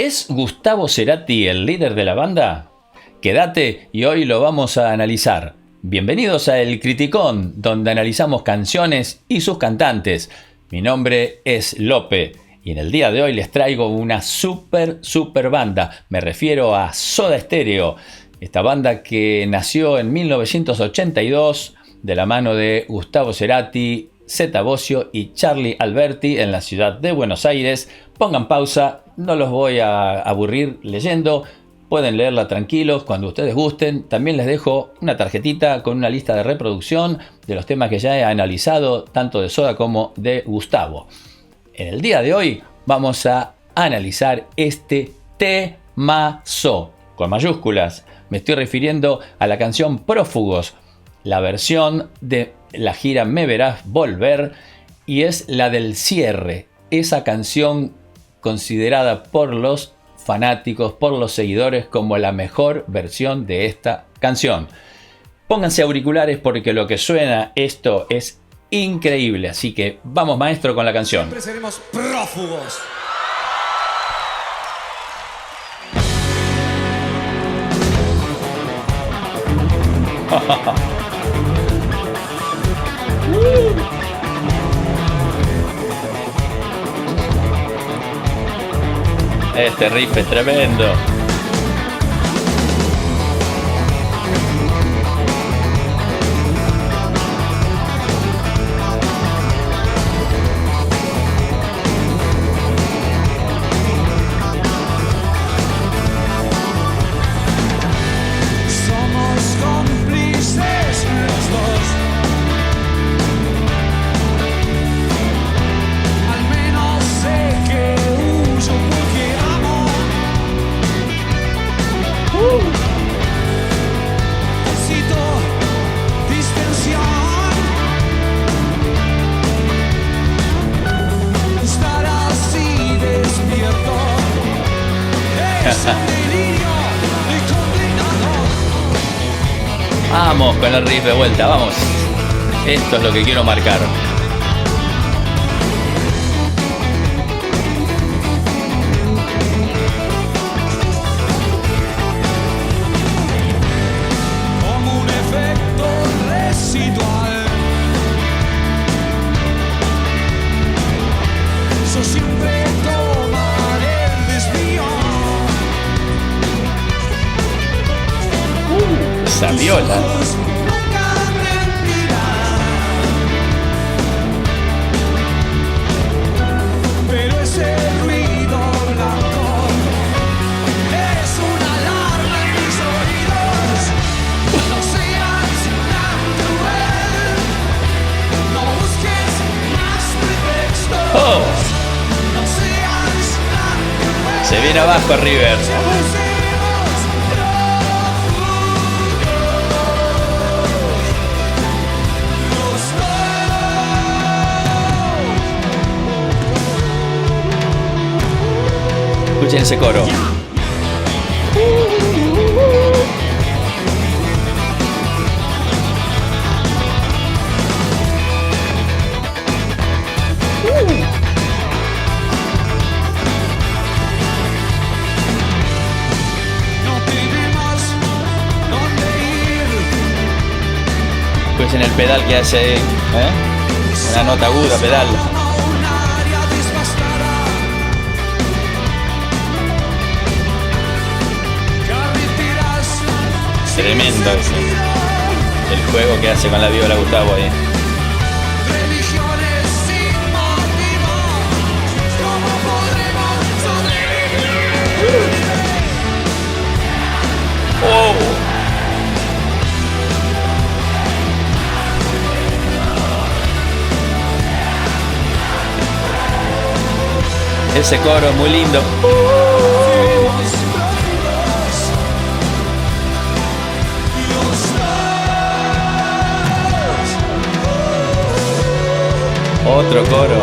¿Es Gustavo Cerati el líder de la banda? Quédate y hoy lo vamos a analizar. Bienvenidos a El Criticón, donde analizamos canciones y sus cantantes. Mi nombre es Lope y en el día de hoy les traigo una super banda. Me refiero a Soda Stereo, esta banda que nació en 1982 de la mano de Gustavo Cerati, Zeta Bosio y Charly Alberti en la ciudad de Buenos Aires. Pongan pausa, no los voy a aburrir leyendo. Pueden leerla tranquilos cuando ustedes gusten. También les dejo una tarjetita con una lista de reproducción de los temas que ya he analizado, tanto de Soda como de Gustavo. En el día de hoy vamos a analizar este temazo, con mayúsculas. Me estoy refiriendo a la canción Prófugos, la versión de la gira Me Verás Volver, y es la del cierre, esa canción considerada por los fanáticos, por los seguidores, como la mejor versión de esta canción. Pónganse auriculares porque lo que suena esto es increíble, así que vamos, maestro, con la canción. Siempre seremos prófugos. Este riff es tremendo. Vamos con el riff de vuelta, vamos. Esto es lo que quiero marcar. Como un efecto residual. Yo siempre tomaré el desvío. Esa viola. Pero ese ruido blanco es una alarma en mis oídos. No seas tan cruel. No busques más pretextos. Oh. No seas tan cruel. Se viene abajo River. Escuchen ese coro. No tenemos dónde ir. Escuchen el pedal que hace ahí, una nota aguda, pedal. Un área devastada. Carreteras Tremendo ese. El juego que hace con la viola Gustavo ahí. religiones sin motivo. ¿Cómo podremos sobrevivir? Oh. Ese coro es muy lindo. Otro coro.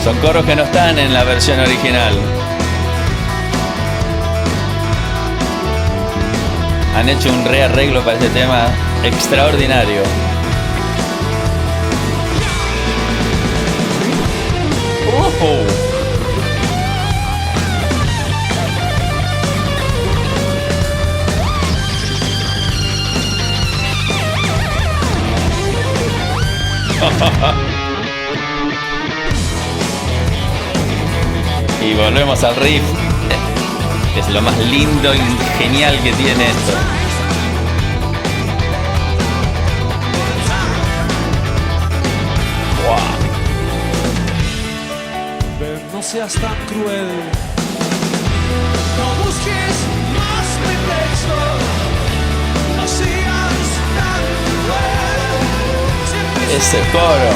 Son coros que no están en la versión original. Han hecho un rearreglo para este tema extraordinario. Y volvemos al riff. Es lo más lindo y genial que tiene esto. Wow. Ven, no seas tan cruel. No busques más pretextos. No seas tan cruel. Siempre Ese coro.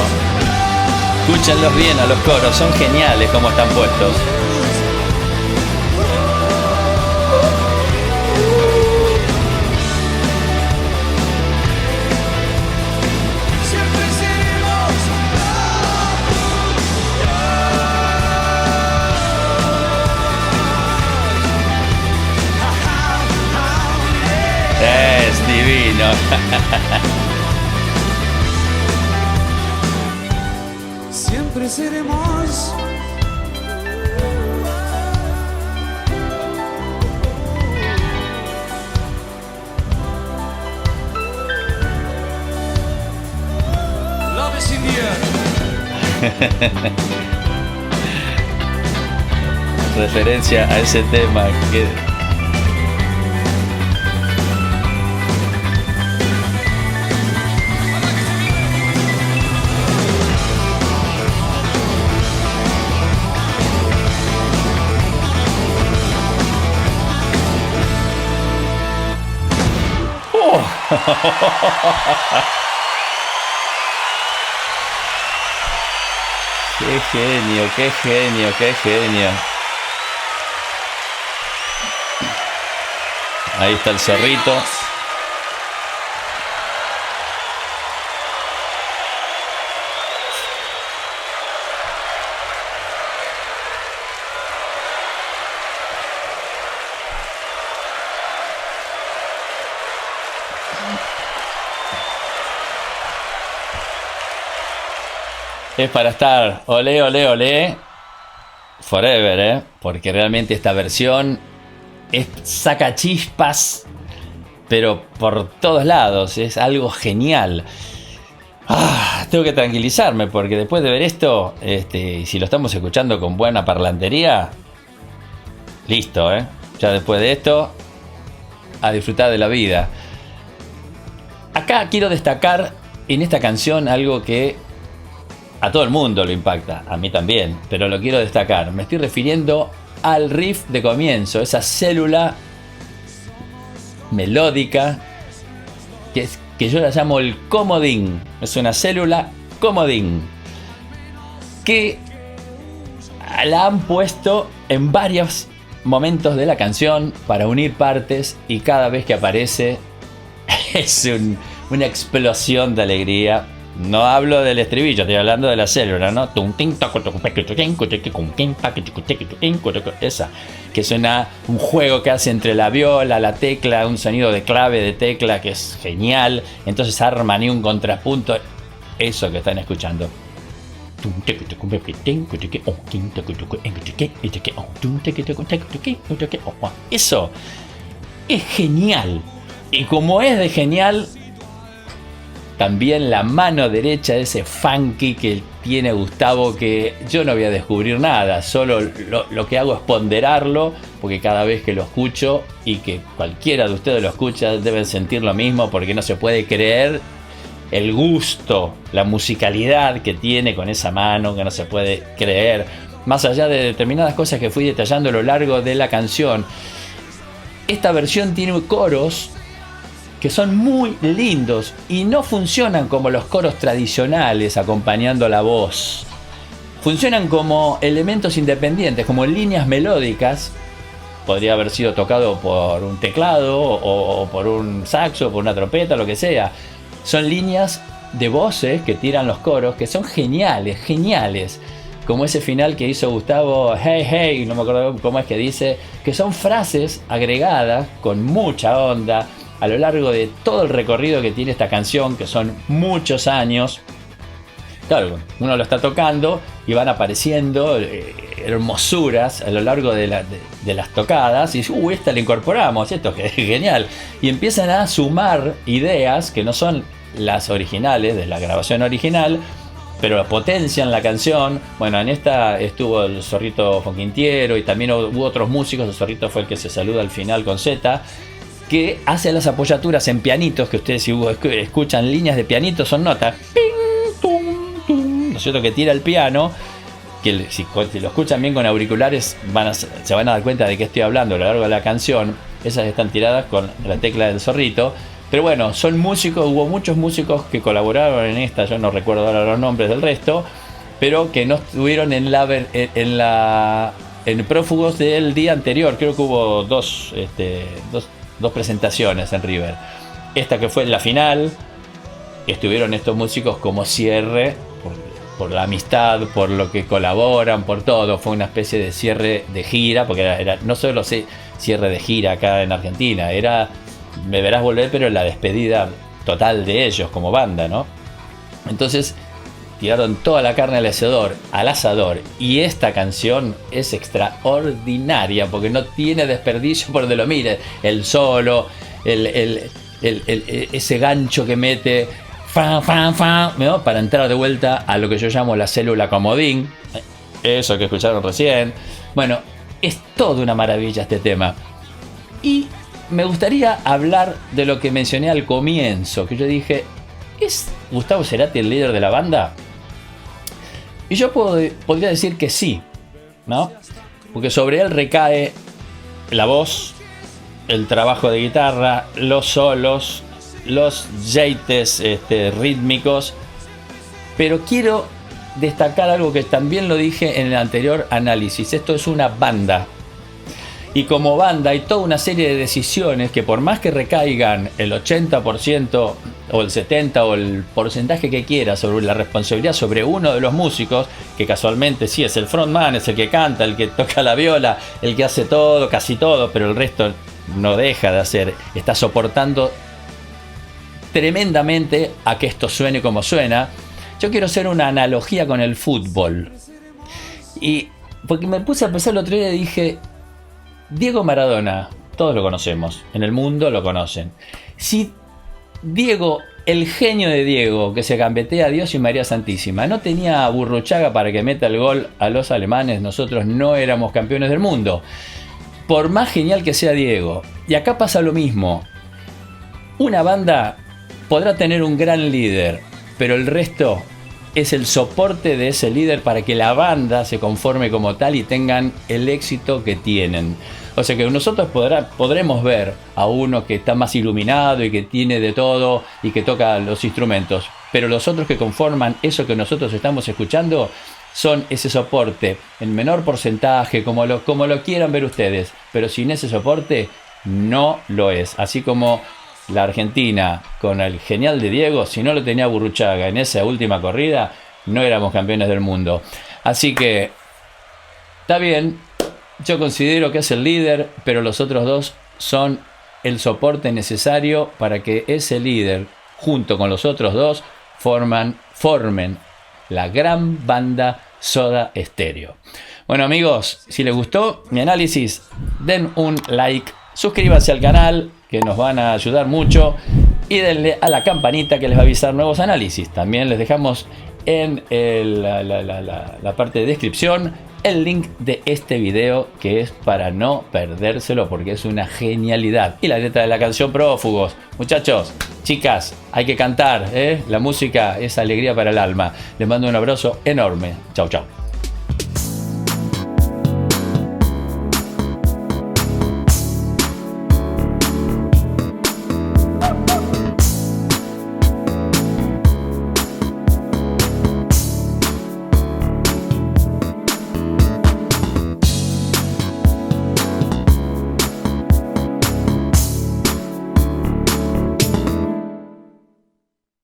Escúchenlos bien a los coros, son geniales como están puestos. siempre seremos Es divino. siempre seremos. Love is in the air. Referencia a ese tema que... ¡Qué genio, qué genio, qué genio! Ahí está el zorrito. Es para estar olé, olé, olé forever, porque realmente esta versión saca chispas, pero por todos lados, es algo genial. Tengo que tranquilizarme porque después de ver esto, si lo estamos escuchando con buena parlantería, listo, ya después de esto, a disfrutar de la vida. Acá quiero destacar en esta canción algo que a todo el mundo lo impacta, a mí también, pero lo quiero destacar. Me estoy refiriendo al riff de comienzo, esa célula melódica que yo la llamo el comodín. Es una célula comodín que la han puesto en varios momentos de la canción para unir partes, y cada vez que aparece es una explosión de alegría. No hablo del estribillo, estoy hablando de la célula, ¿no? Esa, que suena un juego que hace entre la viola, la tecla, un sonido de clave de tecla que es genial. Entonces arman un contrapunto. Eso que están escuchando. Eso es genial. Y como es de genial, también la mano derecha de ese funky que tiene Gustavo, que yo no voy a descubrir nada, solo lo que hago es ponderarlo, porque cada vez que lo escucho, y que cualquiera de ustedes lo escucha, deben sentir lo mismo, porque no se puede creer el gusto, la musicalidad que tiene con esa mano, que no se puede creer, más allá de determinadas cosas que fui detallando a lo largo de la canción. Esta versión tiene coros que son muy lindos y no funcionan como los coros tradicionales acompañando la voz. Funcionan como elementos independientes, como líneas melódicas. Podría haber sido tocado por un teclado o por un saxo, por una trompeta, lo que sea. Son líneas de voces que tiran los coros, que son geniales, geniales. Como ese final que hizo Gustavo, hey, hey, no me acuerdo cómo es que dice, que son frases agregadas con mucha onda a lo largo de todo el recorrido que tiene esta canción, que son muchos años. Claro, uno lo está tocando y van apareciendo hermosuras a lo largo de las tocadas, y esta la incorporamos, esto es genial. Y empiezan a sumar ideas que no son las originales, de la grabación original, pero potencian la canción. Bueno, en esta estuvo el Zorrito Fonquintiero y también hubo otros músicos. El Zorrito fue el que se saluda al final con Z, que hace las apoyaturas en pianitos, que ustedes si escuchan líneas de pianitos son notas, ping, tum, tum, ¿no es cierto? Que tira el piano, que si lo escuchan bien con auriculares se van a dar cuenta de que estoy hablando a lo largo de la canción. Esas están tiradas con la tecla del Zorrito. Pero bueno, son músicos, hubo muchos músicos que colaboraron en esta, yo no recuerdo ahora los nombres del resto, pero que no estuvieron en Prófugos del día anterior. Creo que hubo dos presentaciones en River. Esta que fue la final, estuvieron estos músicos como cierre, por la amistad, por lo que colaboran, por todo. Fue una especie de cierre de gira, porque era no solo cierre de gira acá en Argentina, era Me Verás Volver, pero la despedida total de ellos como banda, ¿no? Entonces tiraron toda la carne al asador, y esta canción es extraordinaria porque no tiene desperdicio por donde lo mire. El solo, ese gancho que mete ¿no? Para entrar de vuelta a lo que yo llamo la célula comodín, eso que escucharon recién. Bueno, es toda una maravilla este tema. Y me gustaría hablar de lo que mencioné al comienzo, que yo dije, ¿es Gustavo Cerati el líder de la banda? Y yo podría decir que sí, ¿no? Porque sobre él recae la voz, el trabajo de guitarra, los solos, los jeites rítmicos. Pero quiero destacar algo que también lo dije en el anterior análisis. Esto es una banda. Y como banda hay toda una serie de decisiones que, por más que recaigan el 80% o el 70% o el porcentaje que quiera sobre la responsabilidad sobre uno de los músicos, que casualmente sí es el frontman, es el que canta, el que toca la viola, el que hace todo, casi todo, pero el resto no deja de hacer, está soportando tremendamente a que esto suene como suena. Yo quiero hacer una analogía con el fútbol. Y porque me puse a pensar el otro día y dije, Diego Maradona, todos lo conocemos, en el mundo lo conocen. Si Diego, el genio de Diego, que se gambetea a Dios y María Santísima, no tenía a Burruchaga para que meta el gol a los alemanes, nosotros no éramos campeones del mundo. Por más genial que sea Diego. Y acá pasa lo mismo. Una banda podrá tener un gran líder, pero el resto es el soporte de ese líder para que la banda se conforme como tal y tengan el éxito que tienen. O sea que nosotros podremos ver a uno que está más iluminado y que tiene de todo y que toca los instrumentos, pero los otros que conforman eso que nosotros estamos escuchando son ese soporte en menor porcentaje, como lo quieran ver ustedes, pero sin ese soporte no lo es. Así como la Argentina con el genial de Diego, si no lo tenía Burruchaga en esa última corrida, no éramos campeones del mundo. Así que está bien, yo considero que es el líder, pero los otros dos son el soporte necesario para que ese líder, junto con los otros dos, formen la gran banda Soda Stereo. Bueno, amigos, si les gustó mi análisis, den un like, suscríbanse al canal, que nos van a ayudar mucho, y denle a la campanita que les va a avisar nuevos análisis. También les dejamos en la parte de descripción el link de este video, que es para no perdérselo porque es una genialidad. Y la letra de la canción Prófugos. Muchachos, chicas, hay que cantar, ¿eh? La música es alegría para el alma. Les mando un abrazo enorme. Chau, chau.